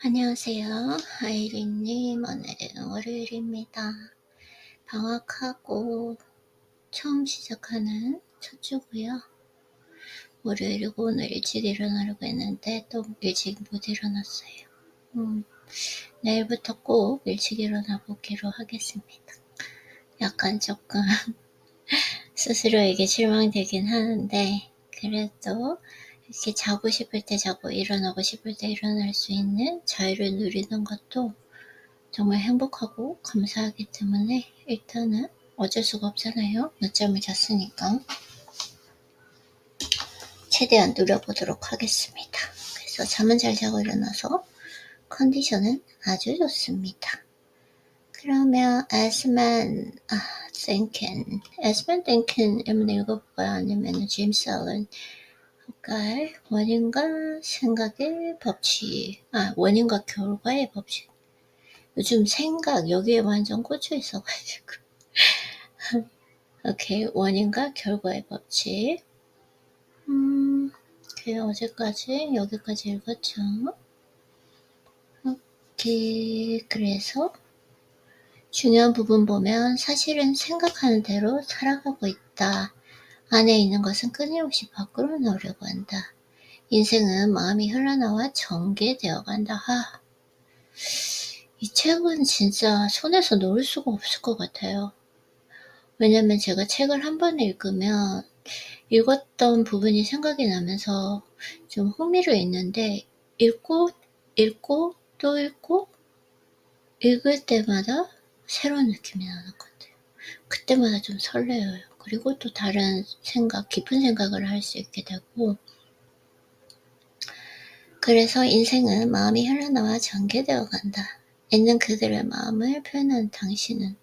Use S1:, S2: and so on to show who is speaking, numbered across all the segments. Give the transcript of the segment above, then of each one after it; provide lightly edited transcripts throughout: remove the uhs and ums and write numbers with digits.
S1: 안녕하세요. 아이린님, 오늘은 월요일입니다. 방학하고 처음 시작하는 첫 주고요. 월요일이고 오늘 일찍 일어나려고 했는데 또 일찍 못 일어났어요. 내일부터 꼭 일찍 일어나 보기로 하겠습니다. 약간 조금 스스로에게 실망되긴 하는데 그래도 이렇게 자고 싶을 때 자고 일어나고 싶을 때 일어날 수 있는 자유를 누리는 것도 정말 행복하고 감사하기 때문에 일단은 어쩔 수가 없잖아요. 늦잠을 잤으니까 최대한 누려보도록 하겠습니다. 그래서 잠은 잘 자고 일어나서 컨디션은 아주 좋습니다. 그러면 Asman Thinking 한번 읽어볼까요? 아니면 제임스 알런 할까요? 원인과 생각의 법칙, 원인과 결과의 법칙. 요즘 생각 여기에 완전 꽂혀 있어가지고 오케이, 원인과 결과의 법칙. 어제까지 여기까지 읽었죠. 오케이, 그래서 중요한 부분 보면 사실은 생각하는 대로 살아가고 있다. 안에 있는 것은 끊임없이 밖으로 나오려고 한다. 인생은 마음이 흘러나와 전개되어 간다. 이 책은 진짜 손에서 놓을 수가 없을 것 같아요. 왜냐면 제가 책을 한 번 읽으면 읽었던 부분이 생각이 나면서 좀 흥미를 잃는데 읽고 또 읽고 읽을 때마다 새로운 느낌이 나는 것 같아요. 그때마다 좀 설레어요. 그리고 또 다른 생각, 깊은 생각을 할 수 있게 되고 그래서 인생은 마음이 흘러나와 전개되어 간다. 있는 그들의 마음을 표현하는 당신은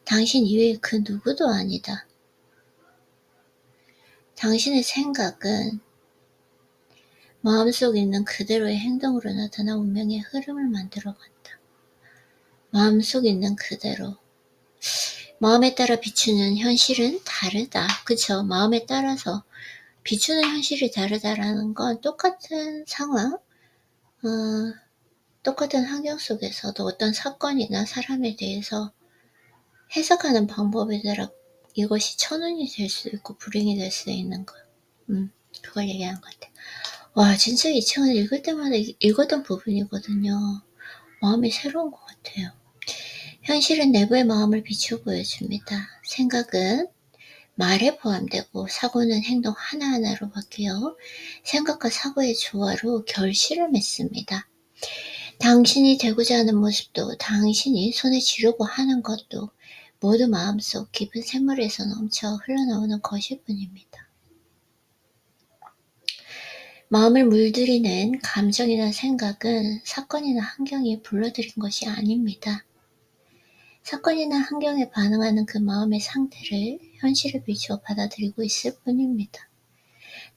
S1: 당신 이외의 그 누구도 아니다. 당신의 생각은 마음속에 있는 그대로의 행동으로 나타나 운명의 흐름을 만들어간다. 마음속에 있는 그대로. 마음에 따라 비추는 현실은 다르다. 그쵸? 마음에 따라서 비추는 현실이 다르다라는 건 똑같은 상황, 똑같은 환경 속에서도 어떤 사건이나 사람에 대해서 해석하는 방법에 따라 이것이 천운이 될 수 있고 불행이 될 수 있는 거. 그걸 얘기하는 것 같아요. 와, 진짜 이 책은 읽을 때마다 읽었던 부분이거든요. 마음이 새로운 것 같아요. 현실은 내부의 마음을 비추어 보여줍니다. 생각은 말에 포함되고 사고는 행동 하나하나로 바뀌어 생각과 사고의 조화로 결실을 맺습니다. 당신이 되고자 하는 모습도 당신이 손에 쥐려고 하는 것도 모두 마음속 깊은 샘물에서 넘쳐 흘러나오는 것일 뿐입니다. 마음을 물들이는 감정이나 생각은 사건이나 환경이 불러들인 것이 아닙니다. 사건이나 환경에 반응하는 그 마음의 상태를 현실을 비추어 받아들이고 있을 뿐입니다.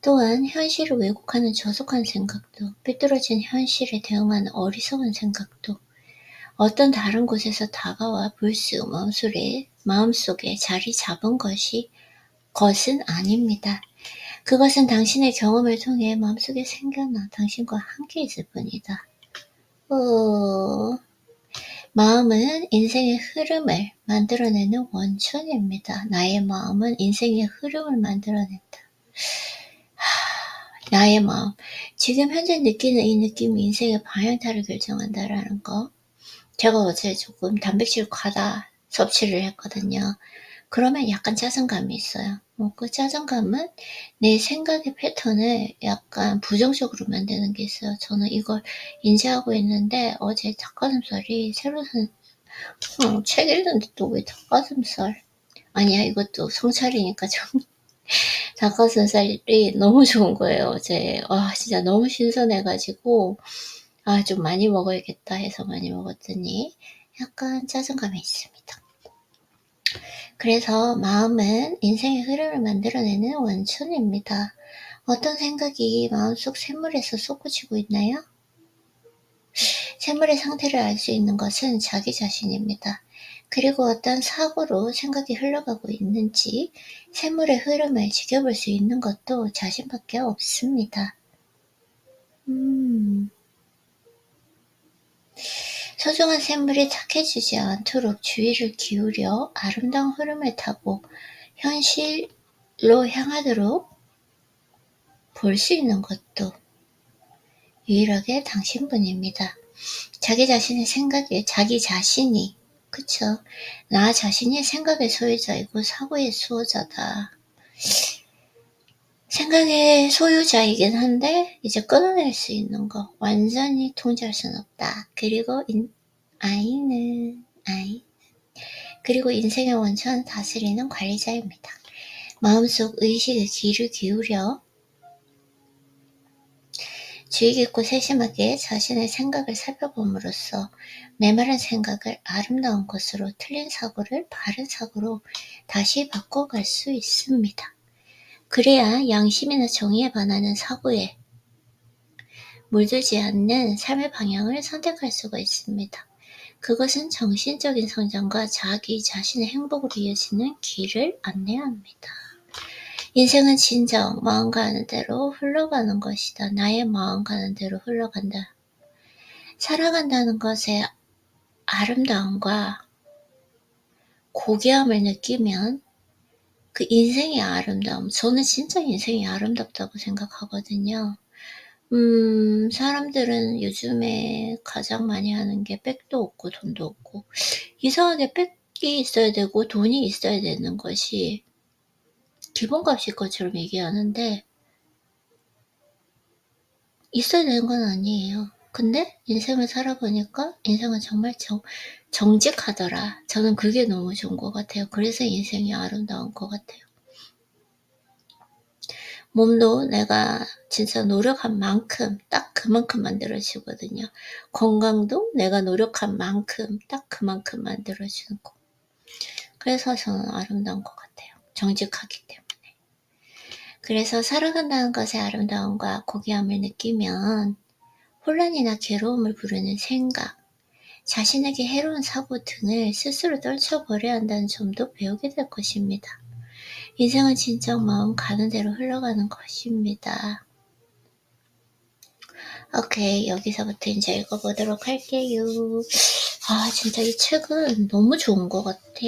S1: 또한 현실을 왜곡하는 저속한 생각도, 삐뚤어진 현실에 대응하는 어리석은 생각도 어떤 다른 곳에서 다가와 불쑥 마음속에 자리 잡은 것은 아닙니다. 그것은 당신의 경험을 통해 마음속에 생겨나 당신과 함께 있을 뿐이다. 마음은 인생의 흐름을 만들어내는 원천입니다. 나의 마음은 인생의 흐름을 만들어낸다. 나의 마음. 지금 현재 느끼는 이 느낌이 인생의 방향타를 결정한다라는 거. 제가 어제 조금 단백질 과다 섭취를 했거든요. 그러면 약간 짜증감이 있어요. 그 짜증감은 내 생각의 패턴을 약간 부정적으로 만드는 게 있어요. 저는 이걸 인지하고 있는데 어제 닭가슴살이 새로 산 책 읽는데 또 왜 닭가슴살? 아니야, 이것도 성찰이니까 좀 닭가슴살이 너무 좋은 거예요. 어제 진짜 너무 신선해가지고 좀 많이 먹어야겠다 해서 많이 먹었더니 약간 짜증감이 있습니다. 그래서 마음은 인생의 흐름을 만들어내는 원천입니다. 어떤 생각이 마음속 샘물에서 솟구치고 있나요? 샘물의 상태를 알 수 있는 것은 자기 자신입니다. 그리고 어떤 사고로 생각이 흘러가고 있는지 샘물의 흐름을 지켜볼 수 있는 것도 자신밖에 없습니다. 소중한 샘물이 착해지지 않도록 주의를 기울여 아름다운 흐름을 타고 현실로 향하도록 볼 수 있는 것도 유일하게 당신뿐입니다. 자기 자신의 생각에 자기 자신이 그쵸? 나 자신이 생각의 소유자이고 사고의 수호자다. 생각의 소유자이긴 한데 이제 끊어낼 수 있는 거 완전히 통제할 수는 없다. 그리고 그리고 인생의 원천 다스리는 관리자입니다. 마음속 의식의 귀를 기울여 주의 깊고 세심하게 자신의 생각을 살펴봄으로써 메마른 생각을 아름다운 것으로 틀린 사고를 바른 사고로 다시 바꿔갈 수 있습니다. 그래야 양심이나 정의에 반하는 사고에 물들지 않는 삶의 방향을 선택할 수가 있습니다. 그것은 정신적인 성장과 자기 자신의 행복으로 이어지는 길을 안내합니다. 인생은 진정 마음 가는 대로 흘러가는 것이다. 나의 마음 가는 대로 흘러간다. 살아간다는 것의 아름다움과 고귀함을 느끼면 그 인생의 아름다움, 저는 진짜 인생이 아름답다고 생각하거든요. 사람들은 요즘에 가장 많이 하는 게 백도 없고 돈도 없고 이상하게 백이 있어야 되고 돈이 있어야 되는 것이 기본값일 것처럼 얘기하는데 있어야 되는 건 아니에요. 근데 인생을 살아보니까 인생은 정말 정직하더라. 저는 그게 너무 좋은 것 같아요. 그래서 인생이 아름다운 것 같아요. 몸도 내가 진짜 노력한 만큼 딱 그만큼 만들어지거든요. 건강도 내가 노력한 만큼 딱 그만큼 만들어지는 거. 그래서 저는 아름다운 것 같아요. 정직하기 때문에. 그래서 살아간다는 것의 아름다움과 고귀함을 느끼면 혼란이나 괴로움을 부르는 생각, 자신에게 해로운 사고 등을 스스로 떨쳐버려야 한다는 점도 배우게 될 것입니다. 인생은 진정 마음 가는 대로 흘러가는 것입니다. 오케이, 여기서부터 이제 읽어보도록 할게요. 진짜 이 책은 너무 좋은 것 같아.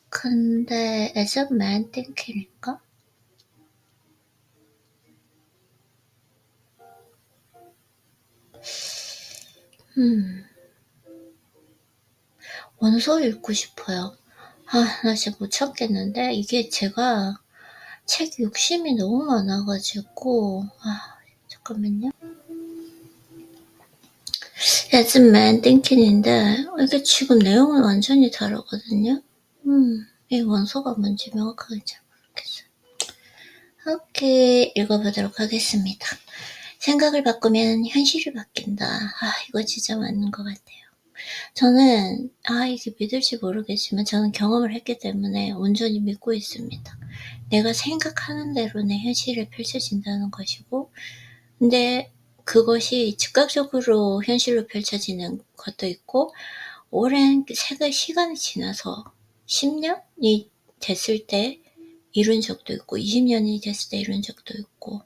S1: 근데 As a Man Thinking인가? 원서 읽고 싶어요. 나 진짜 못 참겠는데 이게 제가 책 욕심이 너무 많아가지고 잠깐만요. As a Man Thinking인데 이게 지금 내용은 완전히 다르거든요. 이 원서가 뭔지 명확하게 잘 모르겠어요. 오케이, 읽어보도록 하겠습니다. 생각을 바꾸면 현실이 바뀐다. 이거 진짜 맞는 것 같아요. 저는 이게 믿을지 모르겠지만 저는 경험을 했기 때문에 온전히 믿고 있습니다. 내가 생각하는 대로 내 현실이 펼쳐진다는 것이고, 근데 그것이 즉각적으로 현실로 펼쳐지는 것도 있고, 오랜 시간이 지나서 10년이 됐을 때 이룬 적도 있고 20년이 됐을 때 이룬 적도 있고,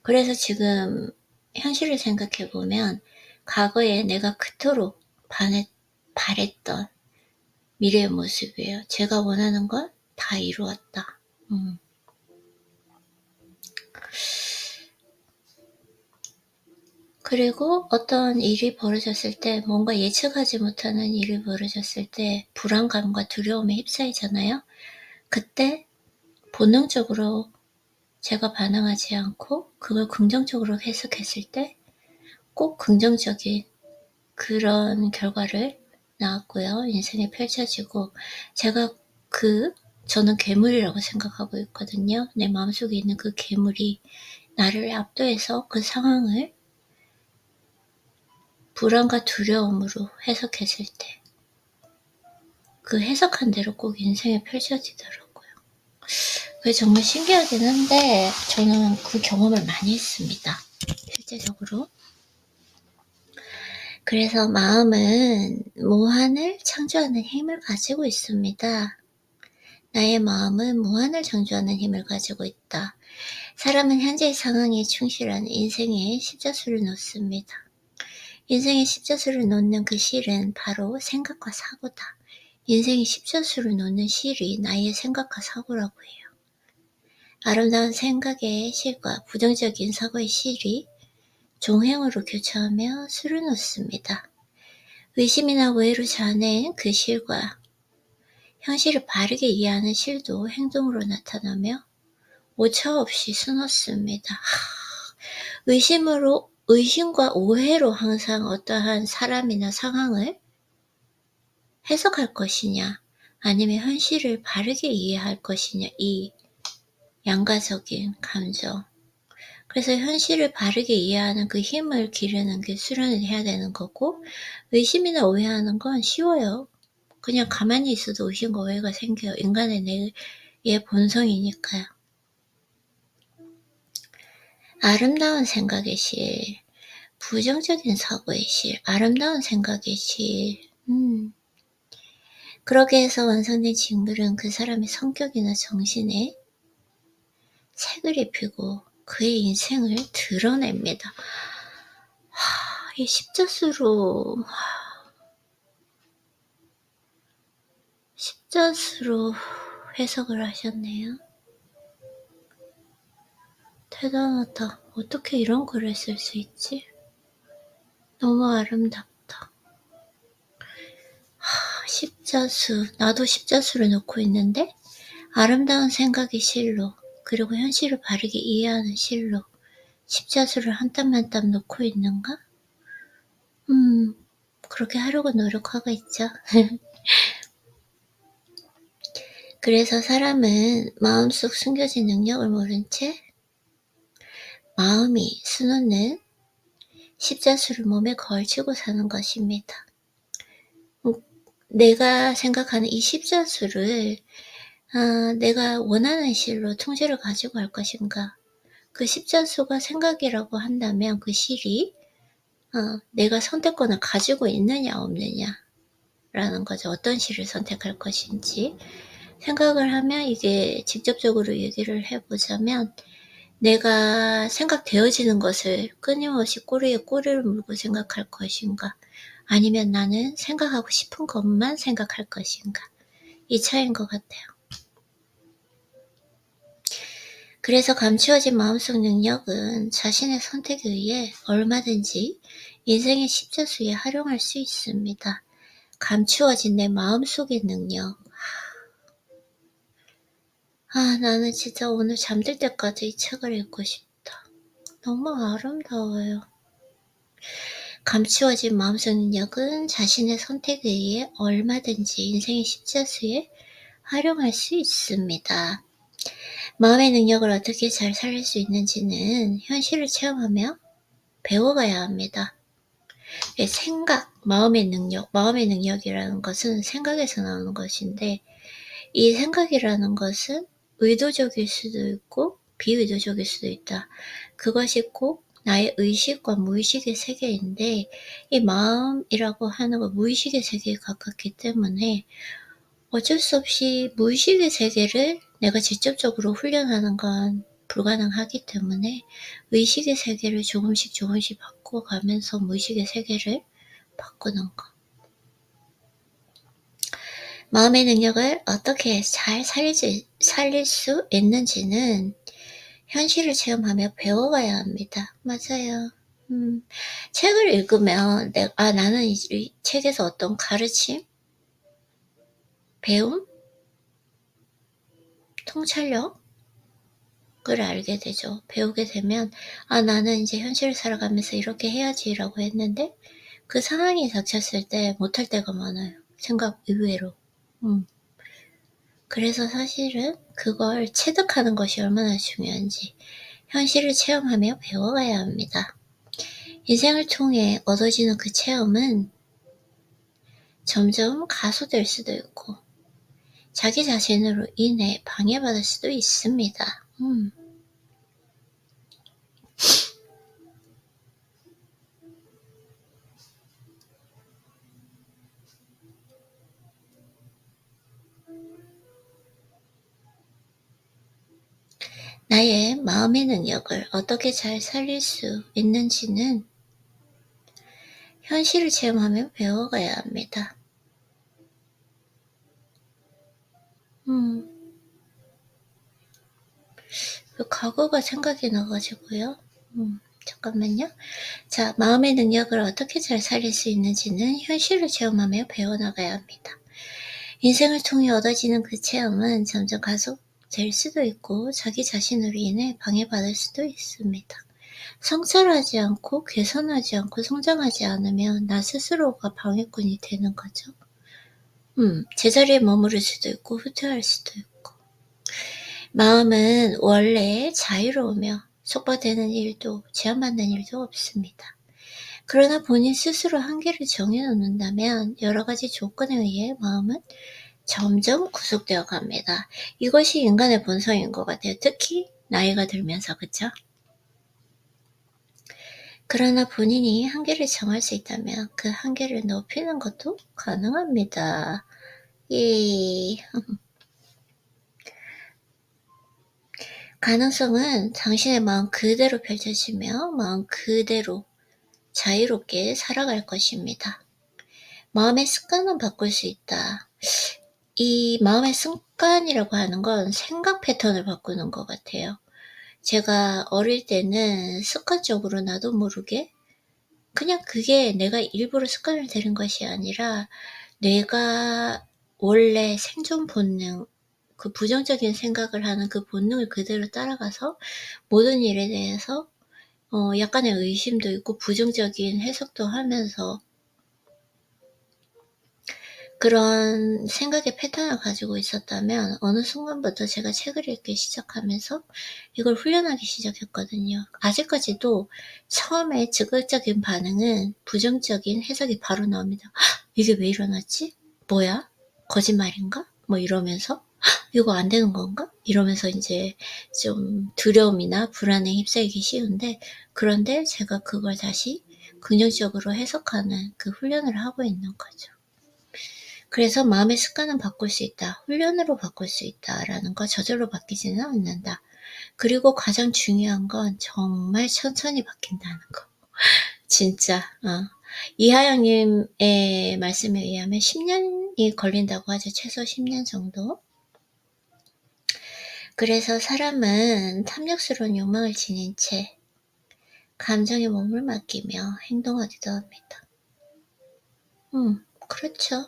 S1: 그래서 지금 현실을 생각해보면 과거에 내가 그토록 바랬던 미래의 모습이에요. 제가 원하는 건 다 이루었다. 그리고 어떤 일이 벌어졌을 때, 뭔가 예측하지 못하는 일이 벌어졌을 때 불안감과 두려움에 휩싸이잖아요. 그때 본능적으로 제가 반응하지 않고 그걸 긍정적으로 해석했을 때 꼭 긍정적인 그런 결과를 나왔고요. 인생에 펼쳐지고, 제가 저는 괴물이라고 생각하고 있거든요. 내 마음속에 있는 그 괴물이 나를 압도해서 그 상황을 불안과 두려움으로 해석했을 때 그 해석한 대로 꼭 인생에 펼쳐지더라고요. 그게 정말 신기하긴 한데 저는 그 경험을 많이 했습니다. 실제적으로. 그래서 마음은 무한을 창조하는 힘을 가지고 있습니다. 나의 마음은 무한을 창조하는 힘을 가지고 있다. 사람은 현재의 상황에 충실한 인생에 십자수를 놓습니다. 인생의 십자수를 놓는 그 실은 바로 생각과 사고다. 인생의 십자수를 놓는 실이 나의 생각과 사고라고 해요. 아름다운 생각의 실과 부정적인 사고의 실이 종횡으로 교차하며 수를 놓습니다. 의심이나 오해로 자아낸 그 실과 현실을 바르게 이해하는 실도 행동으로 나타나며 오차 없이 수놓습니다. 의심과 오해로 항상 어떠한 사람이나 상황을 해석할 것이냐, 아니면 현실을 바르게 이해할 것이냐, 이 양가적인 감정. 그래서 현실을 바르게 이해하는 그 힘을 기르는 게 수련을 해야 되는 거고, 의심이나 오해하는 건 쉬워요. 그냥 가만히 있어도 의심과 오해가 생겨요. 인간의 내 본성이니까요. 아름다운 생각의 실, 부정적인 사고의 실, 아름다운 생각의 실. 그렇게 해서 완성된 직물은 그 사람의 성격이나 정신에 색을 입히고 그의 인생을 드러냅니다. 이 십자수로 해석을 하셨네요. 대단하다. 어떻게 이런 글을 쓸 수 있지? 너무 아름답다. 십자수, 나도 십자수를 놓고 있는데 아름다운 생각의 실로, 그리고 현실을 바르게 이해하는 실로 십자수를 한 땀 한 땀 놓고 있는가? 그렇게 하려고 노력하고 있죠. 그래서 사람은 마음속 숨겨진 능력을 모른 채 마음이 수놓는 십자수를 몸에 걸치고 사는 것입니다. 내가 생각하는 이 십자수를 내가 원하는 실로 통제를 가지고 할 것인가? 그 십자수가 생각이라고 한다면 그 실이 내가 선택권을 가지고 있느냐 없느냐 라는 거죠. 어떤 실을 선택할 것인지 생각을 하면, 이게 직접적으로 얘기를 해보자면, 내가 생각되어지는 것을 끊임없이 꼬리에 꼬리를 물고 생각할 것인가, 아니면 나는 생각하고 싶은 것만 생각할 것인가, 이 차이인 것 같아요. 그래서 감추어진 마음속 능력은 자신의 선택에 의해 얼마든지 인생의 십자수에 활용할 수 있습니다. 감추어진 내 마음속의 능력. 나는 진짜 오늘 잠들 때까지 이 책을 읽고 싶다. 너무 아름다워요. 감추어진 마음속 능력은 자신의 선택에 의해 얼마든지 인생의 십자수에 활용할 수 있습니다. 마음의 능력을 어떻게 잘 살릴 수 있는지는 현실을 체험하며 배워가야 합니다. 생각, 마음의 능력이라는 것은 생각에서 나오는 것인데, 이 생각이라는 것은 의도적일 수도 있고 비의도적일 수도 있다. 그것이 꼭 나의 의식과 무의식의 세계인데, 이 마음이라고 하는 건 무의식의 세계에 가깝기 때문에 어쩔 수 없이 무의식의 세계를 내가 직접적으로 훈련하는 건 불가능하기 때문에 의식의 세계를 조금씩 바꿔가면서 무의식의 세계를 바꾸는 것. 마음의 능력을 어떻게 잘 살릴 수 있는지는 현실을 체험하며 배워가야 합니다. 맞아요. 책을 읽으면 나는 이 책에서 어떤 가르침, 배움, 통찰력을 알게 되죠. 배우게 되면 나는 이제 현실을 살아가면서 이렇게 해야지라고 했는데 그 상황이 닥쳤을 때 못할 때가 많아요. 생각 이외로. 그래서 사실은 그걸 체득하는 것이 얼마나 중요한지 현실을 체험하며 배워가야 합니다. 인생을 통해 얻어지는 그 체험은 점점 가소될 수도 있고 자기 자신으로 인해 방해받을 수도 있습니다. 나의 마음의 능력을 어떻게 잘 살릴 수 있는지는 현실을 체험하며 배워가야 합니다. 그 과거가 생각이 나가지고요. 잠깐만요. 자, 마음의 능력을 어떻게 잘 살릴 수 있는지는 현실을 체험하며 배워나가야 합니다. 인생을 통해 얻어지는 그 체험은 점점 가속될 수도 있고 자기 자신으로 인해 방해받을 수도 있습니다. 성찰하지 않고 개선하지 않고 성장하지 않으면 나 스스로가 방해꾼이 되는 거죠. 제자리에 머무를 수도 있고 후퇴할 수도 있고. 마음은 원래 자유로우며 속박되는 일도 제한받는 일도 없습니다. 그러나 본인 스스로 한계를 정해놓는다면 여러 가지 조건에 의해 마음은 점점 구속되어 갑니다. 이것이 인간의 본성인 것 같아요. 특히 나이가 들면서, 그쵸? 그러나 본인이 한계를 정할 수 있다면 그 한계를 높이는 것도 가능합니다. 가능성은 당신의 마음 그대로 펼쳐지며 마음 그대로 자유롭게 살아갈 것입니다. 마음의 습관은 바꿀 수 있다. 이 마음의 습관이라고 하는 건 생각 패턴을 바꾸는 것 같아요. 제가 어릴 때는 습관적으로 나도 모르게 그냥 그게 내가 일부러 습관을 들인 것이 아니라 뇌가 원래 생존 본능, 그 부정적인 생각을 하는 그 본능을 그대로 따라가서 모든 일에 대해서 약간의 의심도 있고 부정적인 해석도 하면서 그런 생각의 패턴을 가지고 있었다면 어느 순간부터 제가 책을 읽기 시작하면서 이걸 훈련하기 시작했거든요. 아직까지도 처음에 즉각적인 반응은 부정적인 해석이 바로 나옵니다. 이게 왜 일어났지? 뭐야? 거짓말인가? 뭐 이러면서 이거 안 되는 건가? 이러면서 이제 좀 두려움이나 불안에 휩싸이기 쉬운데, 그런데 제가 그걸 다시 긍정적으로 해석하는 그 훈련을 하고 있는 거죠. 그래서 마음의 습관은 바꿀 수 있다. 훈련으로 바꿀 수 있다라는 거, 저절로 바뀌지는 않는다. 그리고 가장 중요한 건 정말 천천히 바뀐다는 거. 진짜. 이하영님의 말씀에 의하면 10년이 걸린다고 하죠. 최소 10년 정도. 그래서 사람은 탐욕스러운 욕망을 지닌 채 감정에 몸을 맡기며 행동하기도 합니다. 그렇죠.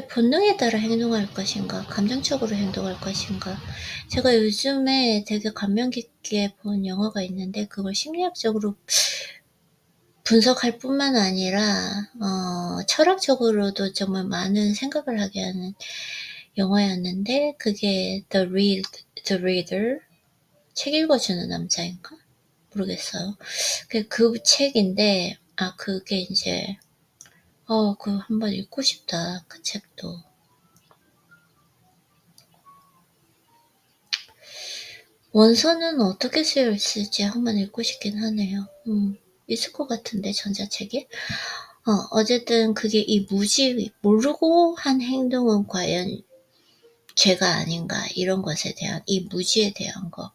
S1: 본능에 따라 행동할 것인가, 감정적으로 행동할 것인가. 제가 요즘에 되게 감명 깊게 본 영화가 있는데 그걸 심리학적으로 분석할 뿐만 아니라 철학적으로도 정말 많은 생각을 하게 하는 영화였는데, 그게 The Reader, 책 읽어주는 남자인가? 모르겠어요. 그 책인데, 그게 이제 그거 한번 읽고 싶다, 그 책도. 원서는 어떻게 쓰여 있을지 한번 읽고 싶긴 하네요. 있을 것 같은데, 전자책에. 어쨌든 그게 이 무지, 모르고 한 행동은 과연 죄가 아닌가, 이런 것에 대한, 이 무지에 대한 거.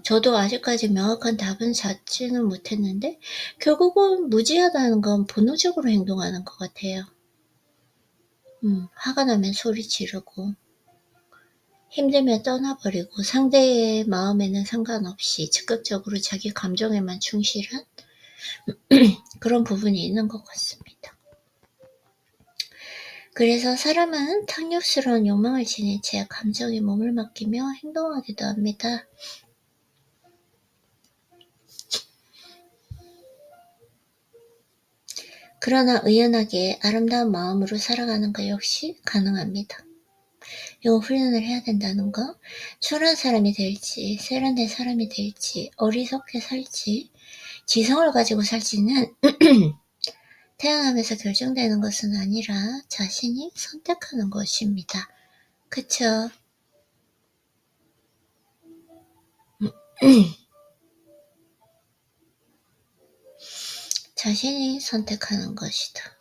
S1: 저도 아직까지 명확한 답은 찾지는 못했는데, 결국은 무지하다는 건 본능적으로 행동하는 것 같아요. 화가 나면 소리 지르고, 힘들면 떠나버리고, 상대의 마음에는 상관없이 즉각적으로 자기 감정에만 충실한 그런 부분이 있는 것 같습니다. 그래서 사람은 탐욕스러운 욕망을 지닌 채 감정에 몸을 맡기며 행동하기도 합니다. 그러나 의연하게 아름다운 마음으로 살아가는 것 역시 가능합니다. 이거 훈련을 해야 된다는 거. 초라한 사람이 될지, 세련된 사람이 될지, 어리석게 살지, 지성을 가지고 살지는 태어나면서 결정되는 것은 아니라 자신이 선택하는 것입니다. 그쵸? 자신이 선택하는 것이다.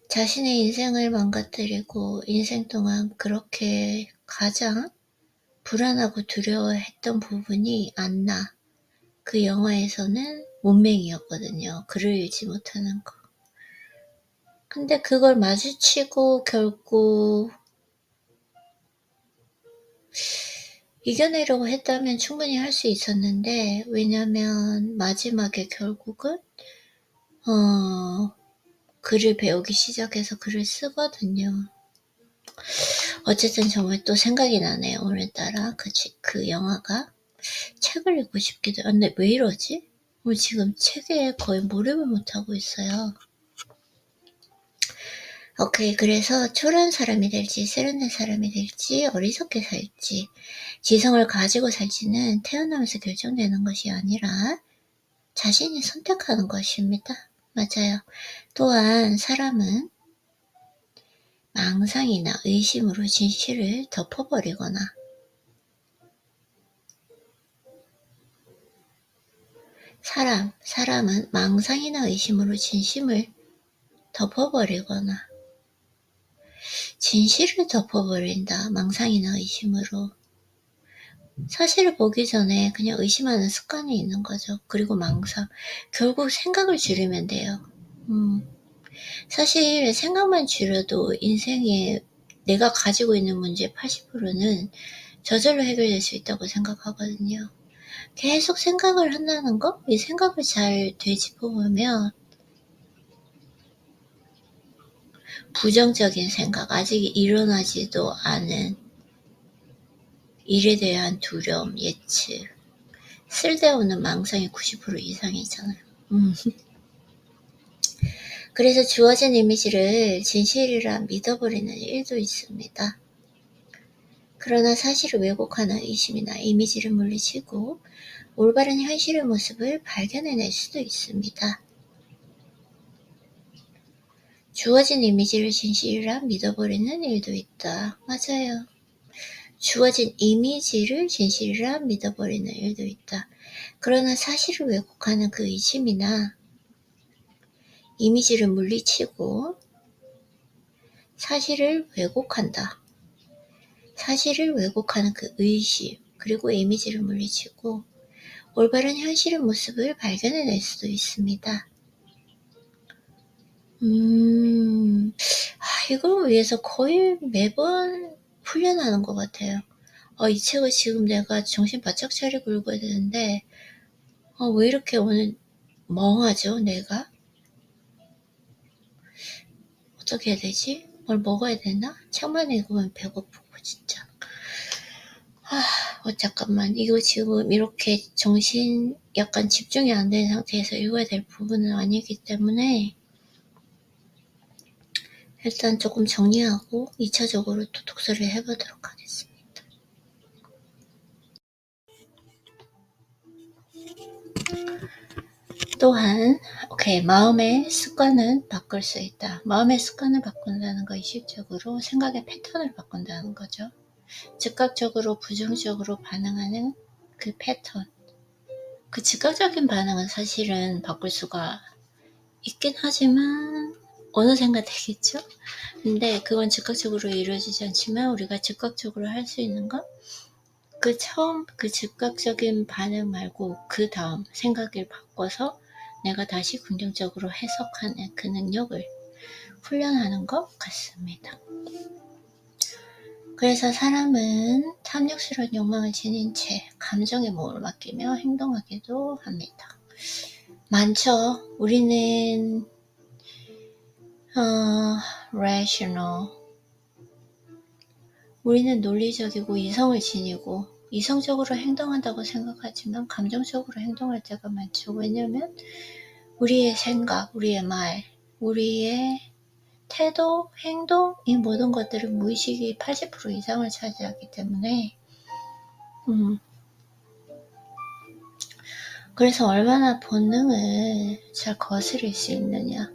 S1: 자신의 인생을 망가뜨리고 인생 동안 그렇게 가장 불안하고 두려워했던 부분이 안 나. 그 영화에서는 문맹이었거든요. 글을 읽지 못하는 거. 근데 그걸 마주치고 결국 이겨내려고 했다면 충분히 할 수 있었는데, 왜냐면 마지막에 결국은 글을 배우기 시작해서 글을 쓰거든요. 어쨌든 정말 또 생각이 나네요. 오늘따라 그 영화가. 책을 읽고 싶기도 한데 왜 이러지? 오늘 지금 책에 거의 몰입을 못하고 있어요. 오케이, 그래서 초라한 사람이 될지 세련된 사람이 될지 어리석게 살지 지성을 가지고 살지는 태어나면서 결정되는 것이 아니라 자신이 선택하는 것입니다. 맞아요. 또한 사람은 망상이나 의심으로 진실을 덮어버리거나 사람은 망상이나 의심으로 진심을 덮어버리거나 진실을 덮어버린다. 망상이나 의심으로. 사실을 보기 전에 그냥 의심하는 습관이 있는 거죠. 그리고 망상. 결국 생각을 줄이면 돼요. 사실 생각만 줄여도 인생에 내가 가지고 있는 문제 80%는 저절로 해결될 수 있다고 생각하거든요. 계속 생각을 한다는 거? 이 생각을 잘 되짚어보면 부정적인 생각, 아직 일어나지도 않은 일에 대한 두려움, 예측, 쓸데없는 망상이 90% 이상이잖아요. 그래서 주어진 이미지를 진실이라 믿어버리는 일도 있습니다. 그러나 사실을 왜곡하는 의심이나 이미지를 물리치고 올바른 현실의 모습을 발견해낼 수도 있습니다. 주어진 이미지를 진실이라 믿어버리는 일도 있다. 맞아요. 주어진 이미지를 진실이라 믿어버리는 일도 있다. 그러나 사실을 왜곡하는 그 의심이나 이미지를 물리치고 사실을 왜곡한다. 사실을 왜곡하는 그 의심, 그리고 이미지를 물리치고 올바른 현실의 모습을 발견해낼 수도 있습니다. 이걸 위해서 거의 매번 훈련하는 것 같아요. 이 책을 지금 내가 정신 바짝 차리고 읽어야 되는데 왜 이렇게 오늘 멍하죠, 내가? 어떻게 해야 되지? 뭘 먹어야 되나? 책만 읽으면 배고프고 진짜. 잠깐만. 이거 지금 이렇게 정신 약간 집중이 안 된 상태에서 읽어야 될 부분은 아니기 때문에 일단 조금 정리하고 2차적으로 또 독서를 해보도록 하겠습니다. 또한 마음의 습관은 바꿀 수 있다. 마음의 습관을 바꾼다는 거 의식적으로 생각의 패턴을 바꾼다는 거죠. 즉각적으로 부정적으로 반응하는 그 패턴. 그 즉각적인 반응은 사실은 바꿀 수가 있긴 하지만 어느샌가 되겠죠? 근데 그건 즉각적으로 이루어지지 않지만 우리가 즉각적으로 할 수 있는 건 그 처음 그 즉각적인 반응 말고 그 다음 생각을 바꿔서 내가 다시 긍정적으로 해석하는 그 능력을 훈련하는 것 같습니다. 그래서 사람은 탐욕스러운 욕망을 지닌 채 감정의 몸을 맡기며 행동하기도 합니다. 많죠. 우리는 rational. 우리는 논리적이고 이성을 지니고 이성적으로 행동한다고 생각하지만 감정적으로 행동할 때가 많죠. 왜냐하면 우리의 생각, 우리의 말, 우리의 태도, 행동, 이 모든 것들은 무의식이 80% 이상을 차지하기 때문에 그래서 얼마나 본능을 잘 거스릴 수 있느냐.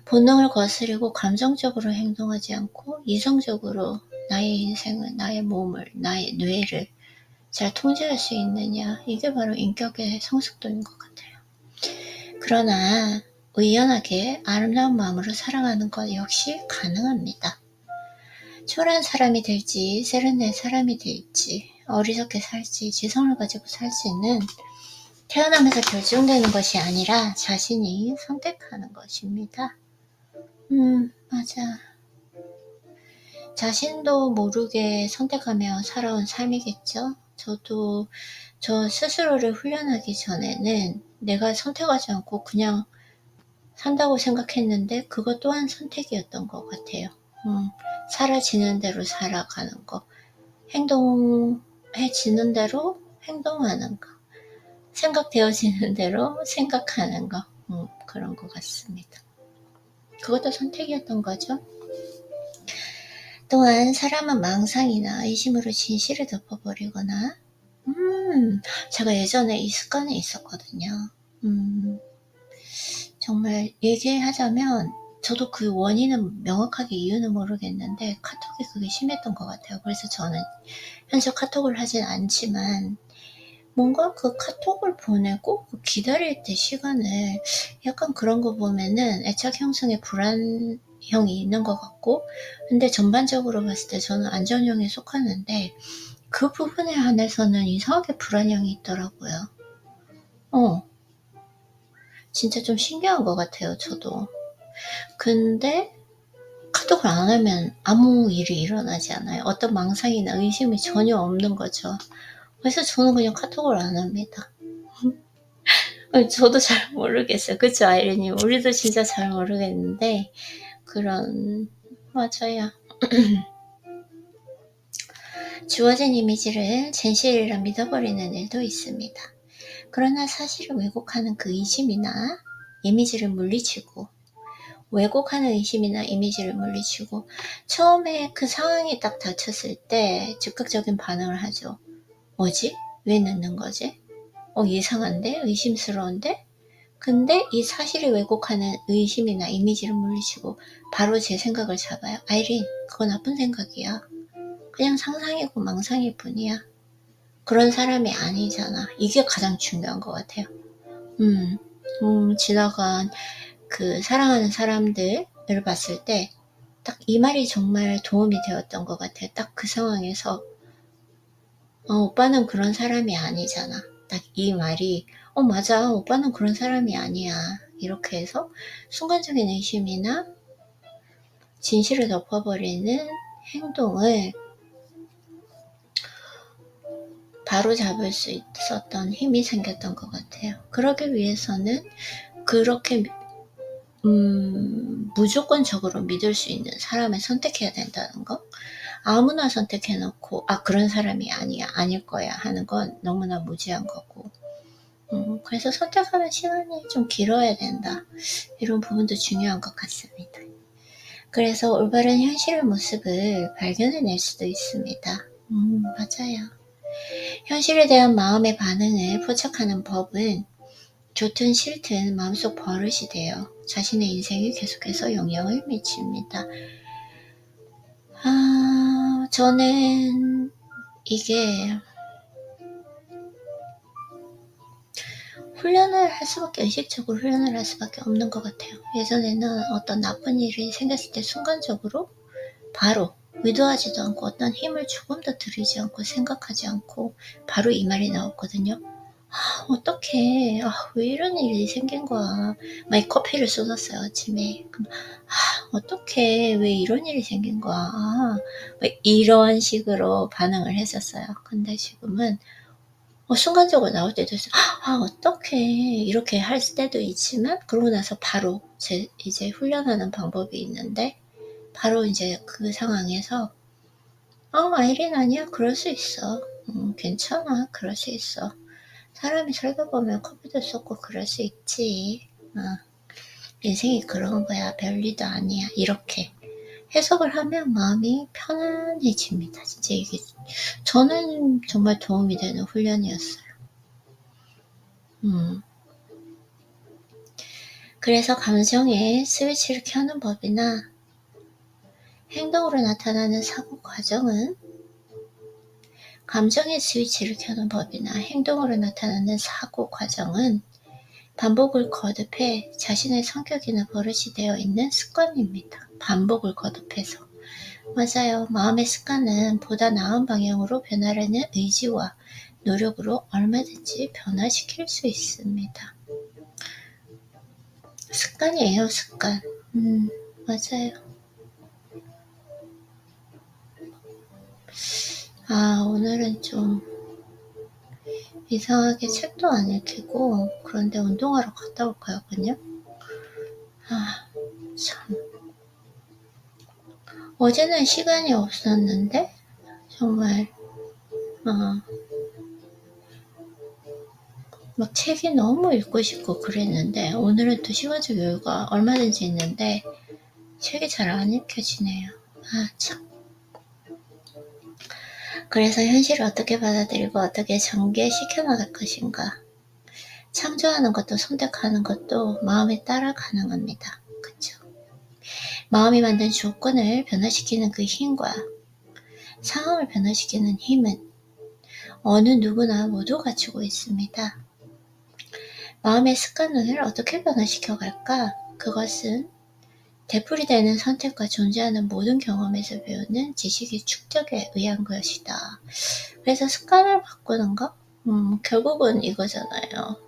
S1: 본능을 거스리고 감정적으로 행동하지 않고 이성적으로 나의 인생을, 나의 몸을, 나의 뇌를 잘 통제할 수 있느냐. 이게 바로 인격의 성숙도인 것 같아요. 그러나 의연하게 아름다운 마음으로 살아가는 것 역시 가능합니다. 초라한 사람이 될지 세련된 사람이 될지 어리석게 살지, 지성을 가지고 살 수 있는 태어나면서 결정되는 것이 아니라 자신이 선택하는 것입니다. 맞아. 자신도 모르게 선택하며 살아온 삶이겠죠. 저도 저 스스로를 훈련하기 전에는 내가 선택하지 않고 그냥 산다고 생각했는데 그것 또한 선택이었던 것 같아요. 사라지는 대로 살아가는 거, 행동해지는 대로 행동하는 거, 생각되어지는 대로 생각하는 거, 그런 것 같습니다. 그것도 선택이었던 거죠. 또한 사람은 망상이나 의심으로 진실을 덮어버리거나 제가 예전에 이 습관이 있었거든요. 정말 얘기하자면 저도 그 원인은 명확하게 이유는 모르겠는데 카톡이 그게 심했던 것 같아요. 그래서 저는 현재 카톡을 하진 않지만 뭔가 그 카톡을 보내고 그 기다릴 때 시간을 약간 그런 거 보면은 애착 형성에 불안형이 있는 것 같고, 근데 전반적으로 봤을 때 저는 안전형에 속하는데 그 부분에 한해서는 이상하게 불안형이 있더라고요. 진짜 좀 신기한 것 같아요, 저도. 근데 카톡을 안 하면 아무 일이 일어나지 않아요. 어떤 망상이나 의심이 전혀 없는 거죠. 그래서 저는 그냥 카톡을 안 합니다. 저도 잘 모르겠어요. 그쵸, 아이린님? 우리도 진짜 잘 모르겠는데 맞아요. 주어진 이미지를 진실이라 믿어버리는 일도 있습니다. 그러나 사실을 왜곡하는 그 의심이나 이미지를 물리치고 왜곡하는 의심이나 이미지를 물리치고 처음에 그 상황이 딱 닥쳤을 때 즉각적인 반응을 하죠. 뭐지? 왜 늦는 거지? 이상한데? 의심스러운데? 근데 이 사실을 왜곡하는 의심이나 이미지를 물리치고 바로 제 생각을 잡아요. 아이린, 그거 나쁜 생각이야. 그냥 상상이고 망상일 뿐이야. 그런 사람이 아니잖아. 이게 가장 중요한 것 같아요. 지나간 그 사랑하는 사람들을 봤을 때 딱 이 말이 정말 도움이 되었던 것 같아요. 딱 그 상황에서 오빠는 그런 사람이 아니잖아. 딱 이 말이 맞아, 오빠는 그런 사람이 아니야. 이렇게 해서 순간적인 의심이나 진실을 덮어버리는 행동을 바로 잡을 수 있었던 힘이 생겼던 것 같아요. 그러기 위해서는 그렇게 무조건적으로 믿을 수 있는 사람을 선택해야 된다는 거. 아무나 선택해놓고 그런 사람이 아니야, 아닐 거야 하는 건 너무나 무지한 거고, 그래서 선택하는 시간이 좀 길어야 된다. 이런 부분도 중요한 것 같습니다. 그래서 올바른 현실의 모습을 발견해낼 수도 있습니다. 맞아요. 현실에 대한 마음의 반응을 포착하는 법은 좋든 싫든 마음속 버릇이 되어 자신의 인생에 계속해서 영향을 미칩니다. 저는 이게 훈련을 할 수밖에, 의식적으로 훈련을 할 수밖에 없는 것 같아요. 예전에는 어떤 나쁜 일이 생겼을 때 순간적으로 바로 의도하지도 않고 어떤 힘을 조금도 들이지 않고 생각하지 않고 바로 이 말이 나왔거든요. 어떡해. 왜 이런 일이 생긴 거야. 막 커피를 쏟았어요, 아침에. 그럼, 어떡해. 왜 이런 일이 생긴 거야. 이런 식으로 반응을 했었어요. 근데 지금은 순간적으로 나올 때도 있어요. 어떡해. 이렇게 할 때도 있지만, 그러고 나서 바로 이제 훈련하는 방법이 있는데, 바로 이제 그 상황에서, 아이린 아니야. 그럴 수 있어. 괜찮아. 그럴 수 있어. 사람이 살다 보면 커피도 쏟고 그럴 수 있지. 인생이 그런 거야. 별일도 아니야. 이렇게 해석을 하면 마음이 편안해집니다. 진짜 이게 저는 정말 도움이 되는 훈련이었어요. 그래서 감정의 스위치를 켜는 법이나 행동으로 나타나는 사고 과정은 감정의 스위치를 켜는 법이나 행동으로 나타나는 사고 과정은 반복을 거듭해 자신의 성격이나 버릇이 되어 있는 습관입니다. 반복을 거듭해서. 맞아요. 마음의 습관은 보다 나은 방향으로 변하려는 의지와 노력으로 얼마든지 변화시킬 수 있습니다. 습관이에요, 습관. 맞아요. 오늘은 좀 이상하게 책도 안 읽히고 그런데 운동하러 갔다 올까 하거든요. 참. 어제는 시간이 없었는데 정말 막 책이 너무 읽고 싶고 그랬는데 오늘은 또 시간적 여유가 얼마든지 있는데 책이 잘 안 읽혀지네요. 참. 그래서 현실을 어떻게 받아들이고 어떻게 전개시켜 나갈 것인가. 창조하는 것도 선택하는 것도 마음에 따라 가능합니다. 그쵸? 마음이 만든 조건을 변화시키는 그 힘과 상황을 변화시키는 힘은 어느 누구나 모두 갖추고 있습니다. 마음의 습관을 어떻게 변화시켜 갈까? 그것은 되풀이되는 선택과 존재하는 모든 경험에서 배우는 지식의 축적에 의한 것이다. 그래서 습관을 바꾸는 거? 결국은 이거잖아요.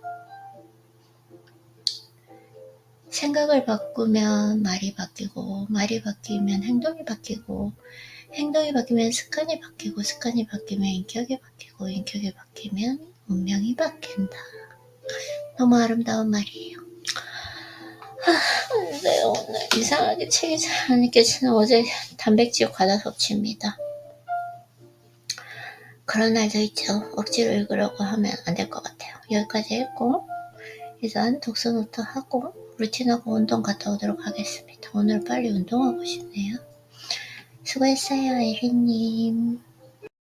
S1: 생각을 바꾸면 말이 바뀌고, 말이 바뀌면 행동이 바뀌고, 행동이 바뀌면 습관이 바뀌고, 습관이 바뀌면 인격이 바뀌고, 인격이 바뀌면 운명이 바뀐다. 너무 아름다운 말이에요. 네, 오늘 이상하게 책이 잘 안 읽혀지는 어제 단백질 과다 섭취입니다. 그런 날도 있죠. 억지로 읽으려고 하면 안 될 것 같아요. 여기까지 읽고 일단 독서부터 하고 루틴하고 운동 갔다 오도록 하겠습니다. 오늘 빨리 운동하고 싶네요. 수고했어요, 에리님.